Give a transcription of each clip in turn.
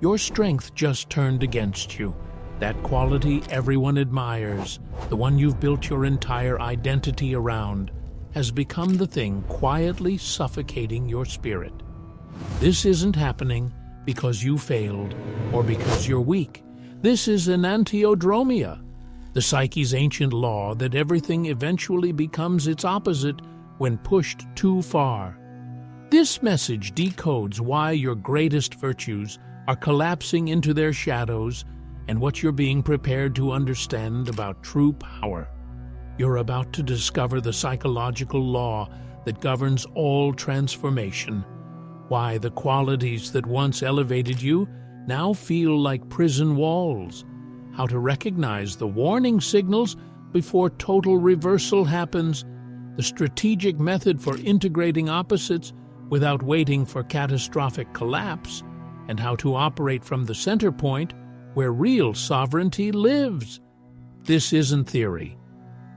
Your strength just turned against you. That quality everyone admires, the one you've built your entire identity around, has become the thing quietly suffocating your spirit. This isn't happening because you failed or because you're weak. This is Enantiodromia, the psyche's ancient law that everything eventually becomes its opposite when pushed too far. This message decodes why your greatest virtues are collapsing into their shadows and what you're being prepared to understand about true power. You're about to discover the psychological law that governs all transformation, why the qualities that once elevated you now feel like prison walls, how to recognize the warning signals before total reversal happens, the strategic method for integrating opposites without waiting for catastrophic collapse, and how to operate from the center point where real sovereignty lives. This isn't theory.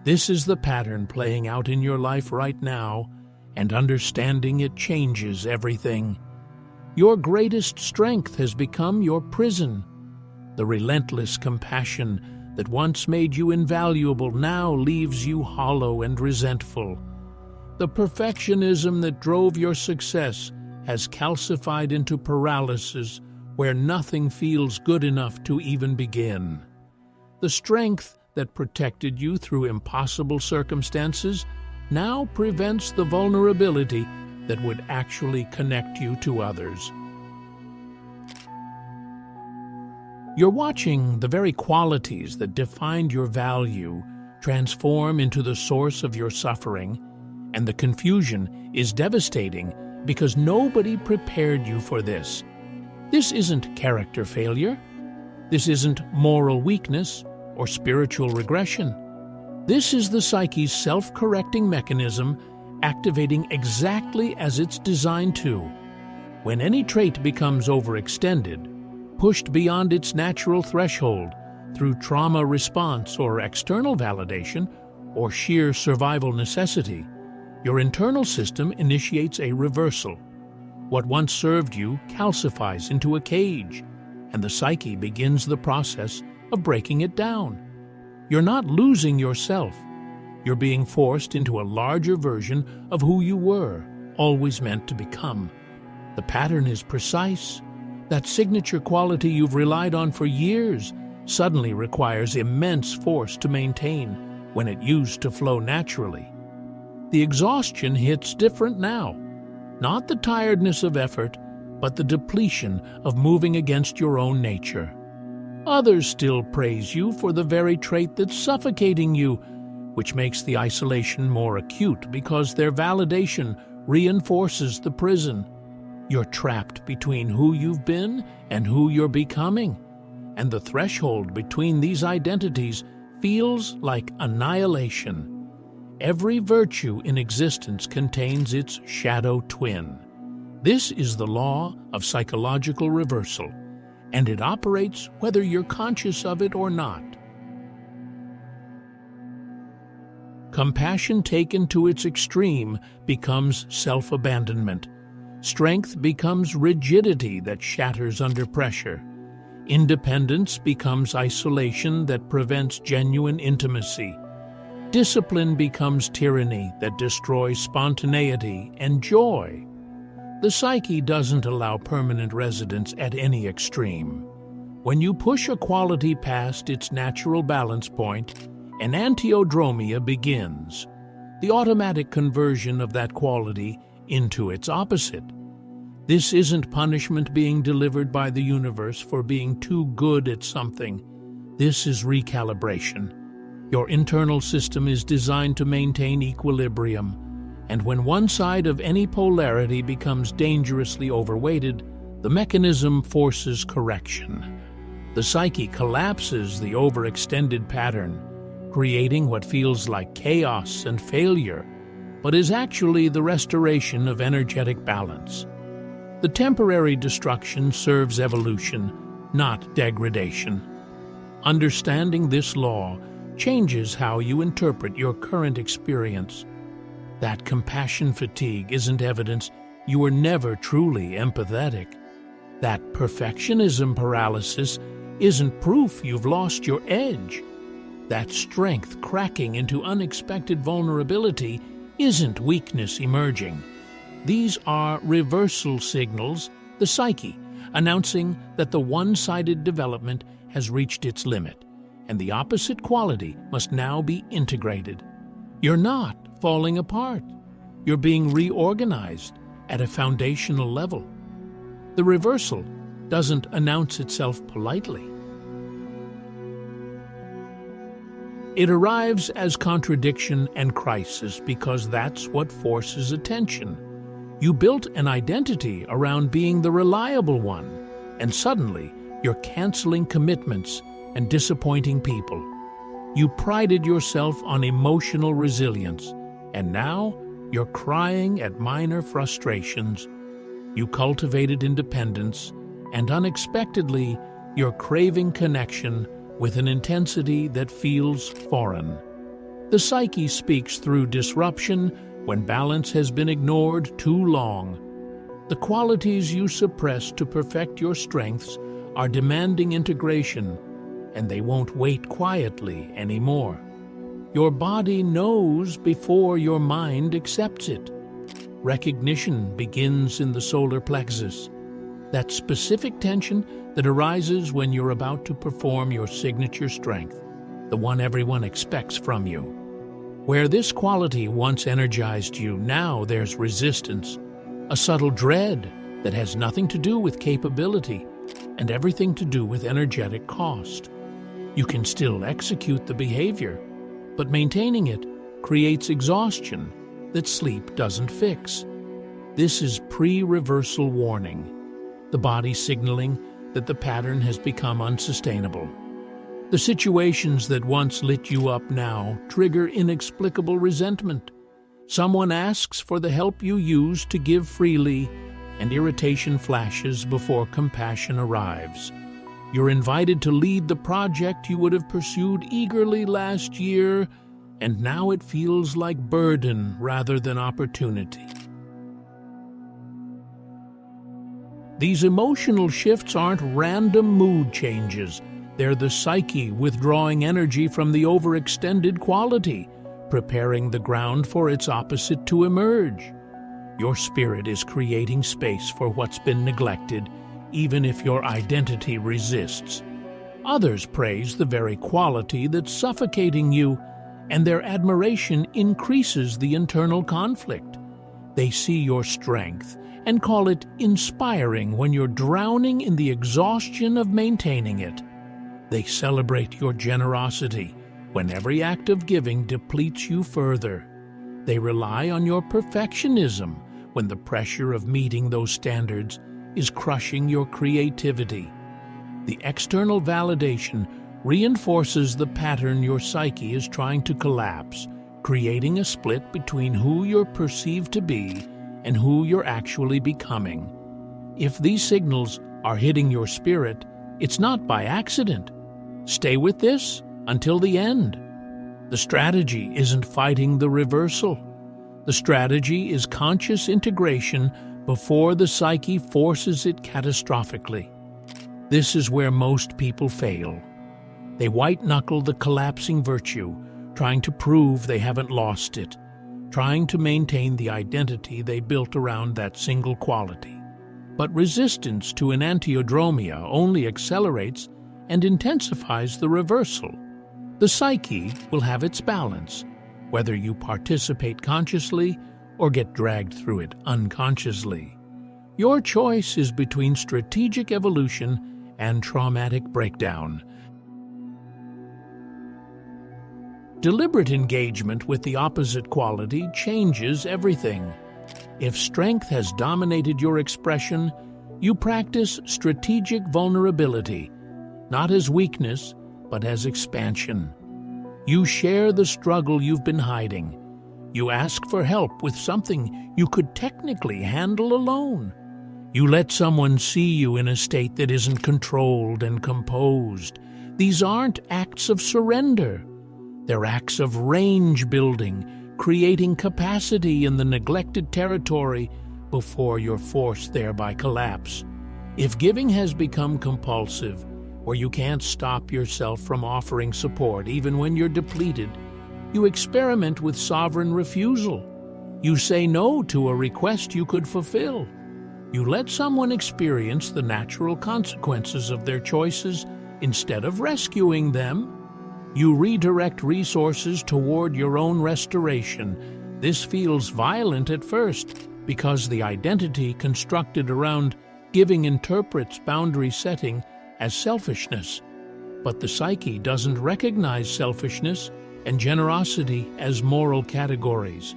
This is the pattern playing out in your life right now, and understanding it changes everything. Your greatest strength has become your prison. The relentless compassion that once made you invaluable now leaves you hollow and resentful. The perfectionism that drove your success has calcified into paralysis where nothing feels good enough to even begin. The strength that protected you through impossible circumstances now prevents the vulnerability that would actually connect you to others. You're watching the very qualities that defined your value transform into the source of your suffering, and the confusion is devastating because nobody prepared you for this. This isn't character failure. This isn't moral weakness or spiritual regression. This is the psyche's self-correcting mechanism activating exactly as it's designed to. When any trait becomes overextended, pushed beyond its natural threshold through trauma response or external validation or sheer survival necessity, your internal system initiates a reversal. What once served you calcifies into a cage, and the psyche begins the process of breaking it down. You're not losing yourself. You're being forced into a larger version of who you were, always meant to become. The pattern is precise. That signature quality you've relied on for years suddenly requires immense force to maintain when it used to flow naturally. The exhaustion hits different now. Not the tiredness of effort, but the depletion of moving against your own nature. Others still praise you for the very trait that's suffocating you, which makes the isolation more acute because their validation reinforces the prison. You're trapped between who you've been and who you're becoming, and the threshold between these identities feels like annihilation. Every virtue in existence contains its shadow twin. This is the law of psychological reversal, and it operates whether you're conscious of it or not. Compassion taken to its extreme becomes self-abandonment. Strength becomes rigidity that shatters under pressure. Independence becomes isolation that prevents genuine intimacy. Discipline becomes tyranny that destroys spontaneity and joy. The psyche doesn't allow permanent residence at any extreme. When you push a quality past its natural balance point, Enantiodromia begins, the automatic conversion of that quality into its opposite. This isn't punishment being delivered by the universe for being too good at something. This is recalibration. Your internal system is designed to maintain equilibrium, and when one side of any polarity becomes dangerously overweighted, the mechanism forces correction. The psyche collapses the overextended pattern, creating what feels like chaos and failure, but is actually the restoration of energetic balance. The temporary destruction serves evolution, not degradation. Understanding this law changes how you interpret your current experience. That compassion fatigue isn't evidence you were never truly empathetic. That perfectionism paralysis isn't proof you've lost your edge. That strength cracking into unexpected vulnerability isn't weakness emerging. These are reversal signals, the psyche, announcing that the one-sided development has reached its limit, and the opposite quality must now be integrated. You're not falling apart. You're being reorganized at a foundational level. The reversal doesn't announce itself politely. It arrives as contradiction and crisis because that's what forces attention. You built an identity around being the reliable one, and suddenly you're canceling commitments and disappointing people. You prided yourself on emotional resilience, and now you're crying at minor frustrations. You cultivated independence, and unexpectedly you're craving connection with an intensity that feels foreign. The psyche speaks through disruption when balance has been ignored too long. The qualities you suppress to perfect your strengths are demanding integration, and they won't wait quietly anymore. Your body knows before your mind accepts it. Recognition begins in the solar plexus, that specific tension that arises when you're about to perform your signature strength, the one everyone expects from you. Where this quality once energized you, now there's resistance, a subtle dread that has nothing to do with capability and everything to do with energetic cost. You can still execute the behavior, but maintaining it creates exhaustion that sleep doesn't fix. This is pre-reversal warning, the body signaling that the pattern has become unsustainable. The situations that once lit you up now trigger inexplicable resentment. Someone asks for the help you used to give freely, and irritation flashes before compassion arrives. You're invited to lead the project you would have pursued eagerly last year, and now it feels like burden rather than opportunity. These emotional shifts aren't random mood changes. They're the psyche withdrawing energy from the overextended quality, preparing the ground for its opposite to emerge. Your spirit is creating space for what's been neglected, even if your identity resists. Others praise the very quality that's suffocating you, and their admiration increases the internal conflict. They see your strength and call it inspiring when you're drowning in the exhaustion of maintaining it. They celebrate your generosity when every act of giving depletes you further. They rely on your perfectionism when the pressure of meeting those standards is crushing your creativity. The external validation reinforces the pattern your psyche is trying to collapse, creating a split between who you're perceived to be and who you're actually becoming. If these signals are hitting your spirit, it's not by accident. Stay with this until the end. The strategy isn't fighting the reversal. The strategy is conscious integration before the psyche forces it catastrophically. This is where most people fail. They white-knuckle the collapsing virtue, trying to prove they haven't lost it, trying to maintain the identity they built around that single quality. But resistance to Enantiodromia only accelerates and intensifies the reversal. The psyche will have its balance, whether you participate consciously or get dragged through it unconsciously. Your choice is between strategic evolution and traumatic breakdown. Deliberate engagement with the opposite quality changes everything. If strength has dominated your expression, you practice strategic vulnerability, not as weakness, but as expansion. You share the struggle you've been hiding. You ask for help with something you could technically handle alone. You let someone see you in a state that isn't controlled and composed. These aren't acts of surrender. They're acts of range building, creating capacity in the neglected territory before you're forced there by collapse. If giving has become compulsive, or you can't stop yourself from offering support even when you're depleted, you experiment with sovereign refusal. You say no to a request you could fulfill. You let someone experience the natural consequences of their choices instead of rescuing them. You redirect resources toward your own restoration. This feels violent at first because the identity constructed around giving interprets boundary setting as selfishness. But the psyche doesn't recognize selfishness and generosity as moral categories.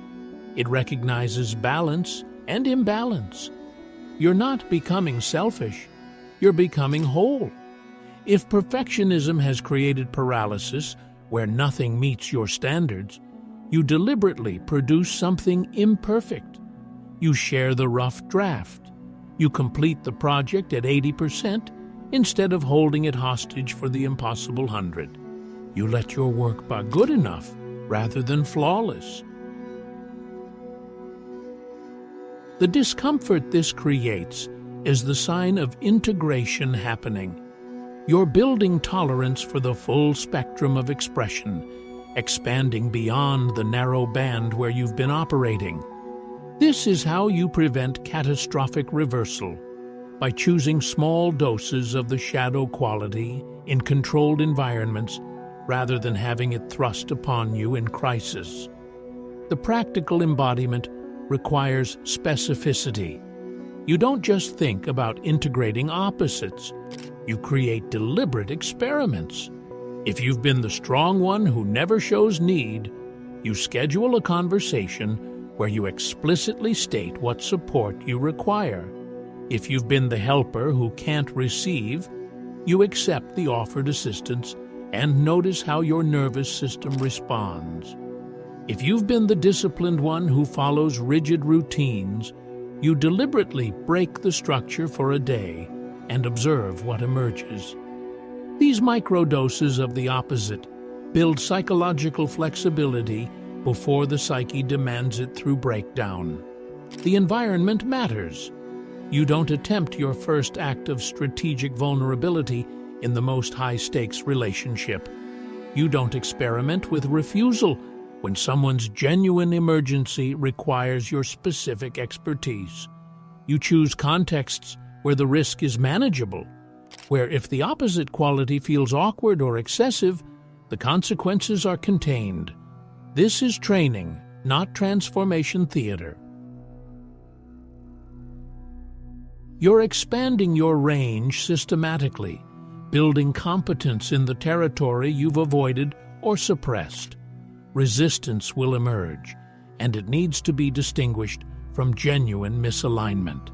It recognizes balance and imbalance. You're not becoming selfish, you're becoming whole. If perfectionism has created paralysis where nothing meets your standards, you deliberately produce something imperfect. You share the rough draft. You complete the project at 80% instead of holding it hostage for the impossible 100. You let your work be good enough rather than flawless. The discomfort this creates is the sign of integration happening. You're building tolerance for the full spectrum of expression, expanding beyond the narrow band where you've been operating. This is how you prevent catastrophic reversal, by choosing small doses of the shadow quality in controlled environments rather than having it thrust upon you in crisis. The practical embodiment requires specificity. You don't just think about integrating opposites. You create deliberate experiments. If you've been the strong one who never shows need, you schedule a conversation where you explicitly state what support you require. If you've been the helper who can't receive, you accept the offered assistance and notice how your nervous system responds. If you've been the disciplined one who follows rigid routines, you deliberately break the structure for a day and observe what emerges. These microdoses of the opposite build psychological flexibility before the psyche demands it through breakdown. The environment matters. You don't attempt your first act of strategic vulnerability in the most high-stakes relationship. You don't experiment with refusal when someone's genuine emergency requires your specific expertise. You choose contexts where the risk is manageable, where if the opposite quality feels awkward or excessive, the consequences are contained. This is training, not transformation theater. You're expanding your range systematically, building competence in the territory you've avoided or suppressed. Resistance will emerge, and it needs to be distinguished from genuine misalignment.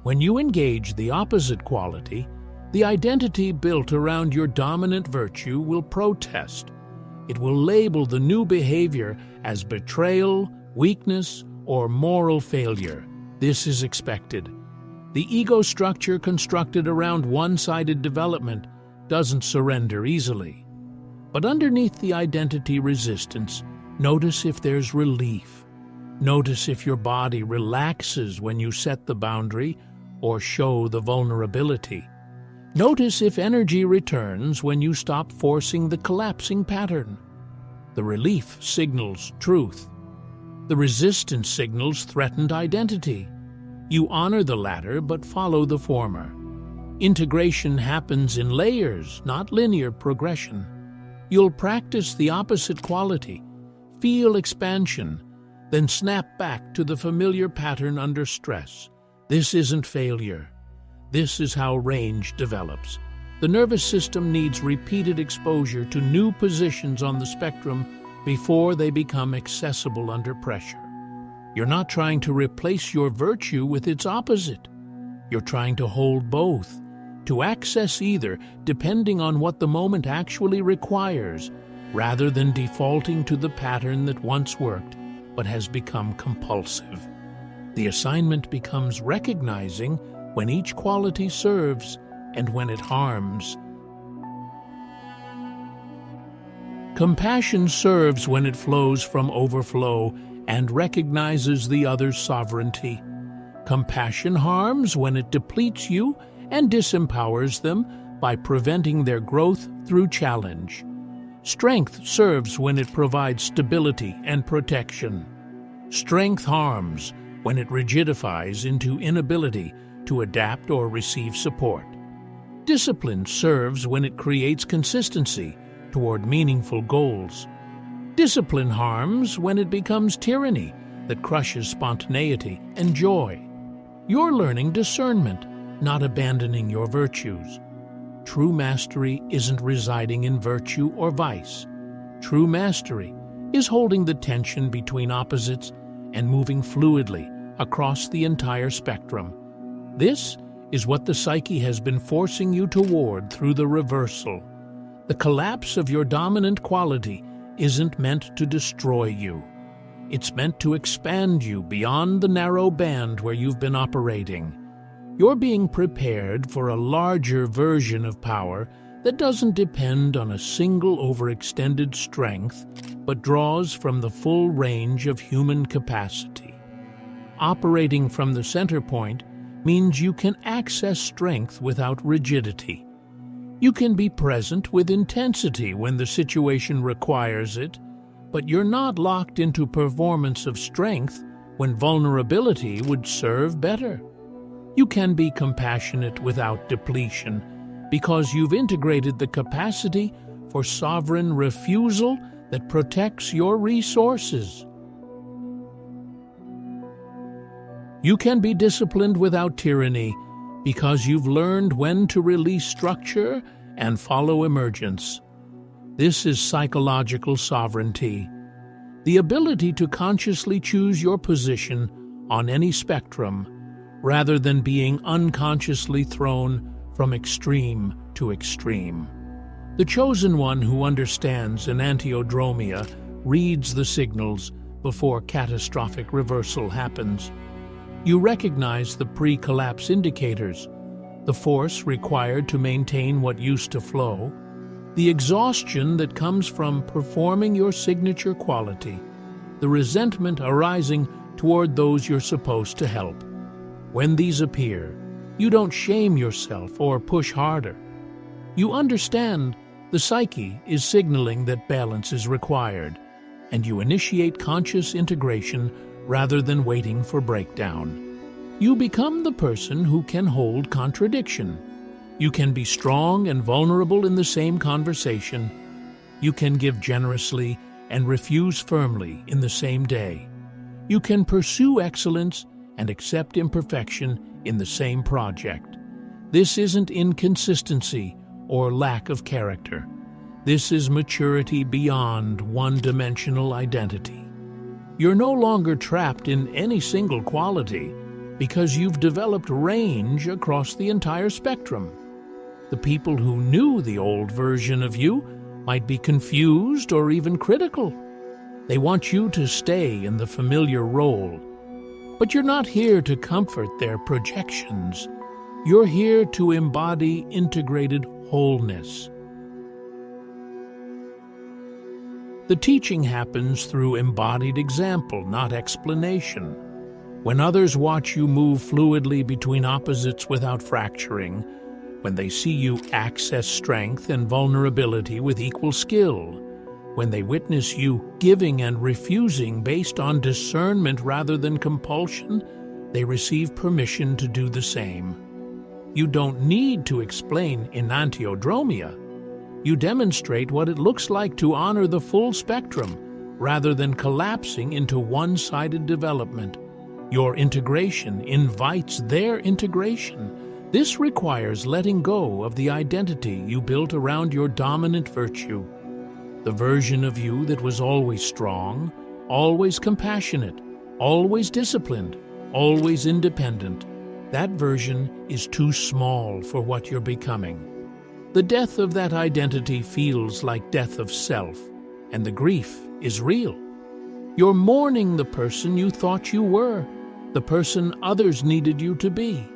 When you engage the opposite quality, the identity built around your dominant virtue will protest. It will label the new behavior as betrayal, weakness, or moral failure. This is expected. The ego structure constructed around one-sided development doesn't surrender easily. But underneath the identity resistance, notice if there's relief. Notice if your body relaxes when you set the boundary or show the vulnerability. Notice if energy returns when you stop forcing the collapsing pattern. The relief signals truth. The resistance signals threatened identity. You honor the latter but follow the former. Integration happens in layers, not linear progression. You'll practice the opposite quality, feel expansion, then snap back to the familiar pattern under stress. This isn't failure. This is how range develops. The nervous system needs repeated exposure to new positions on the spectrum before they become accessible under pressure. You're not trying to replace your virtue with its opposite. You're trying to hold both, to access either depending on what the moment actually requires, rather than defaulting to the pattern that once worked but has become compulsive. The assignment becomes recognizing when each quality serves and when it harms. Compassion serves when it flows from overflow and recognizes the other's sovereignty. Compassion harms when it depletes you and disempowers them by preventing their growth through challenge. Strength serves when it provides stability and protection. Strength harms when it rigidifies into inability to adapt or receive support. Discipline serves when it creates consistency toward meaningful goals. Discipline harms when it becomes tyranny that crushes spontaneity and joy. You're learning discernment, not abandoning your virtues. True mastery isn't residing in virtue or vice. True mastery is holding the tension between opposites and moving fluidly across the entire spectrum. This is what the psyche has been forcing you toward through the reversal. The collapse of your dominant quality isn't meant to destroy you. It's meant to expand you beyond the narrow band where you've been operating. You're being prepared for a larger version of power that doesn't depend on a single overextended strength, but draws from the full range of human capacity. Operating from the center point means you can access strength without rigidity. You can be present with intensity when the situation requires it, but you're not locked into performance of strength when vulnerability would serve better. You can be compassionate without depletion because you've integrated the capacity for sovereign refusal that protects your resources. You can be disciplined without tyranny because you've learned when to release structure and follow emergence. This is psychological sovereignty, the ability to consciously choose your position on any spectrum rather than being unconsciously thrown from extreme to extreme. The chosen one who understands Enantiodromia reads the signals before catastrophic reversal happens. You recognize the pre-collapse indicators, the force required to maintain what used to flow, the exhaustion that comes from performing your signature quality, the resentment arising toward those you're supposed to help. When these appear, you don't shame yourself or push harder. You understand the psyche is signaling that balance is required, and you initiate conscious integration rather than waiting for breakdown. You become the person who can hold contradiction. You can be strong and vulnerable in the same conversation. You can give generously and refuse firmly in the same day. You can pursue excellence and accept imperfection in the same project. This isn't inconsistency or lack of character. This is maturity beyond one-dimensional identity. You're no longer trapped in any single quality because you've developed range across the entire spectrum. The people who knew the old version of you might be confused or even critical. They want you to stay in the familiar role. But you're not here to comfort their projections. You're here to embody integrated wholeness. The teaching happens through embodied example, not explanation. When others watch you move fluidly between opposites without fracturing, when they see you access strength and vulnerability with equal skill, when they witness you giving and refusing based on discernment rather than compulsion, they receive permission to do the same. You don't need to explain Enantiodromia. You demonstrate what it looks like to honor the full spectrum rather than collapsing into one-sided development. Your integration invites their integration. This requires letting go of the identity you built around your dominant virtue. The version of you that was always strong, always compassionate, always disciplined, always independent. That version is too small for what you're becoming. The death of that identity feels like death of self, and the grief is real. You're mourning the person you thought you were, the person others needed you to be.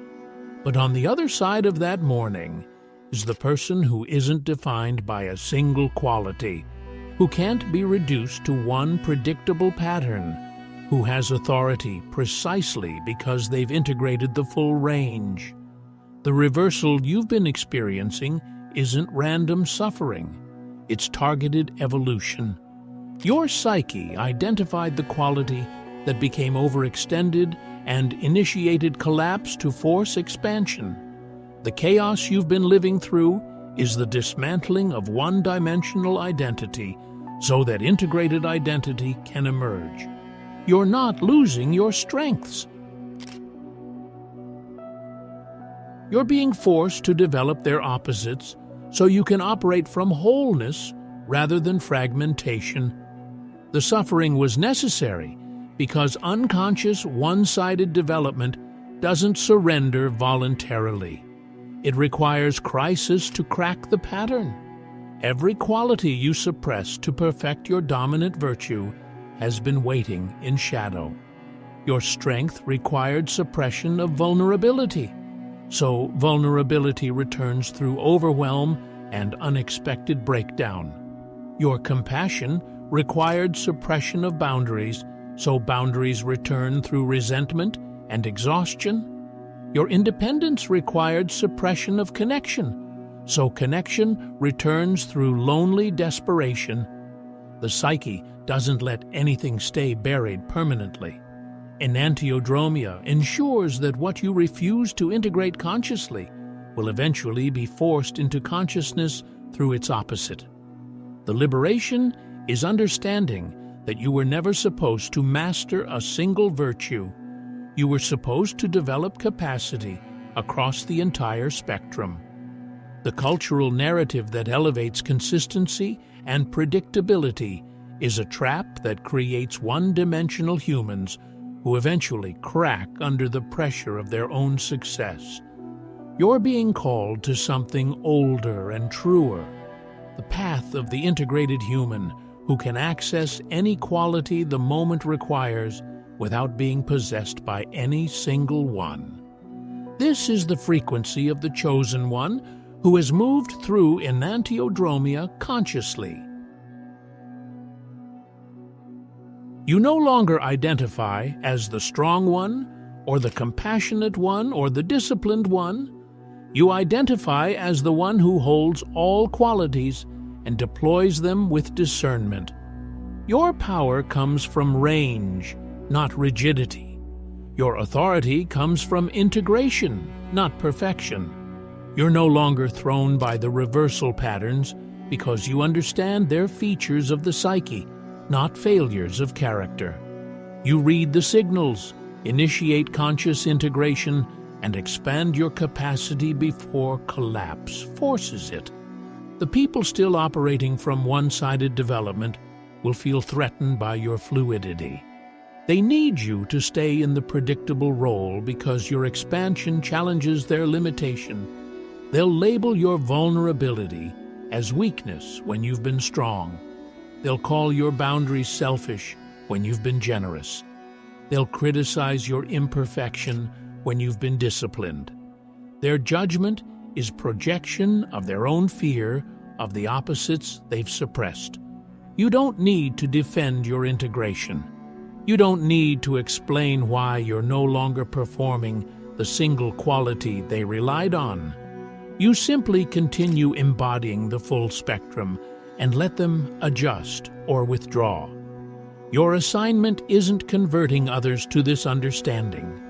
But on the other side of that mourning is the person who isn't defined by a single quality, who can't be reduced to one predictable pattern, who has authority precisely because they've integrated the full range. The reversal you've been experiencing isn't random suffering. It's targeted evolution. Your psyche identified the quality that became overextended and initiated collapse to force expansion. The chaos you've been living through is the dismantling of one-dimensional identity so that integrated identity can emerge. You're not losing your strengths. You're being forced to develop their opposites so you can operate from wholeness rather than fragmentation. The suffering was necessary because unconscious, one-sided development doesn't surrender voluntarily. It requires crisis to crack the pattern. Every quality you suppress to perfect your dominant virtue has been waiting in shadow. Your strength required suppression of vulnerability. So vulnerability returns through overwhelm and unexpected breakdown. Your compassion required suppression of boundaries, so boundaries return through resentment and exhaustion. Your independence required suppression of connection, so connection returns through lonely desperation. The psyche doesn't let anything stay buried permanently. Enantiodromia ensures that what you refuse to integrate consciously will eventually be forced into consciousness through its opposite. The liberation is understanding that you were never supposed to master a single virtue. You were supposed to develop capacity across the entire spectrum. The cultural narrative that elevates consistency and predictability is a trap that creates one-dimensional humans who eventually crack under the pressure of their own success. You're being called to something older and truer, the path of the integrated human who can access any quality the moment requires without being possessed by any single one. This is the frequency of the chosen one who has moved through Enantiodromia consciously. You no longer identify as the strong one, or the compassionate one, or the disciplined one. You identify as the one who holds all qualities and deploys them with discernment. Your power comes from range, not rigidity. Your authority comes from integration, not perfection. You're no longer thrown by the reversal patterns because you understand their features of the psyche, not failures of character. You read the signals, initiate conscious integration, and expand your capacity before collapse forces it. The people still operating from one-sided development will feel threatened by your fluidity. They need you to stay in the predictable role because your expansion challenges their limitation. They'll label your vulnerability as weakness when you've been strong. They'll call your boundaries selfish when you've been generous. They'll criticize your imperfection when you've been disciplined. Their judgment is projection of their own fear of the opposites they've suppressed. You don't need to defend your integration. You don't need to explain why you're no longer performing the single quality they relied on. You simply continue embodying the full spectrum and let them adjust or withdraw. Your assignment isn't converting others to this understanding.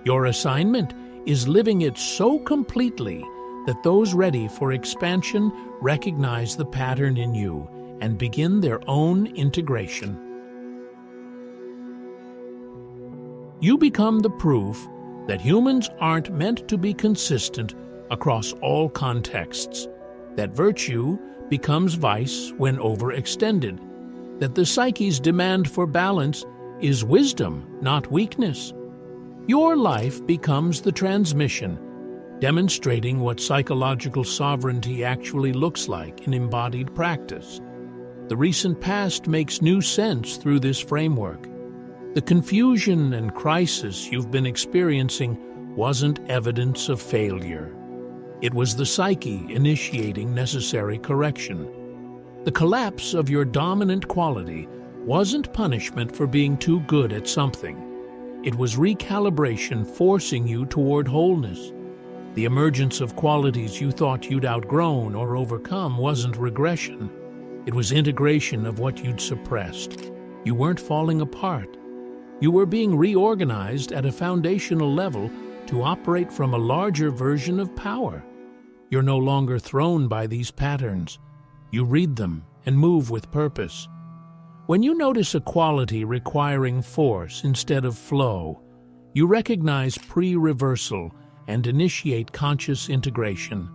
Your assignment is living it so completely that those ready for expansion recognize the pattern in you and begin their own integration. You become the proof that humans aren't meant to be consistent across all contexts, that virtue becomes vice when overextended, that the psyche's demand for balance is wisdom, not weakness. Your life becomes the transmission, demonstrating what psychological sovereignty actually looks like in embodied practice. The recent past makes new sense through this framework. The confusion and crisis you've been experiencing wasn't evidence of failure. It was the psyche initiating necessary correction. The collapse of your dominant quality wasn't punishment for being too good at something. It was recalibration forcing you toward wholeness. The emergence of qualities you thought you'd outgrown or overcome wasn't regression. It was integration of what you'd suppressed. You weren't falling apart. You were being reorganized at a foundational level to operate from a larger version of power. You're no longer thrown by these patterns. You read them and move with purpose. When you notice a quality requiring force instead of flow, you recognize pre-reversal and initiate conscious integration.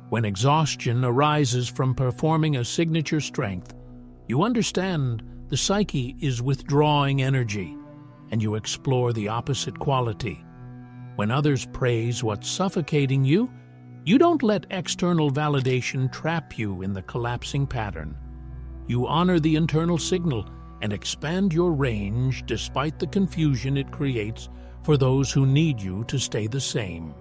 When exhaustion arises from performing a signature strength, you understand the psyche is withdrawing energy, and you explore the opposite quality. When others praise what's suffocating you, you don't let external validation trap you in the collapsing pattern. You honor the internal signal and expand your range despite the confusion it creates for those who need you to stay the same.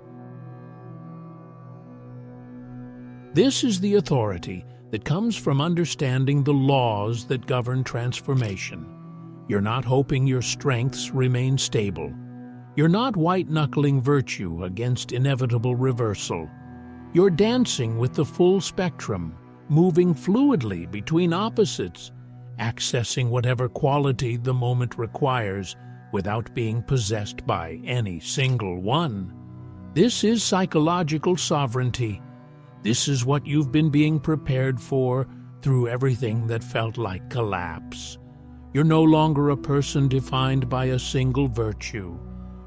This is the authority that comes from understanding the laws that govern transformation. You're not hoping your strengths remain stable. You're not white-knuckling virtue against inevitable reversal. You're dancing with the full spectrum, moving fluidly between opposites, accessing whatever quality the moment requires without being possessed by any single one. This is psychological sovereignty. This is what you've been being prepared for through everything that felt like collapse. You're no longer a person defined by a single virtue.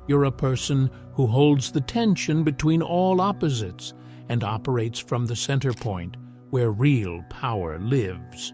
You're a person who holds the tension between all opposites and operates from the center point where real power lives.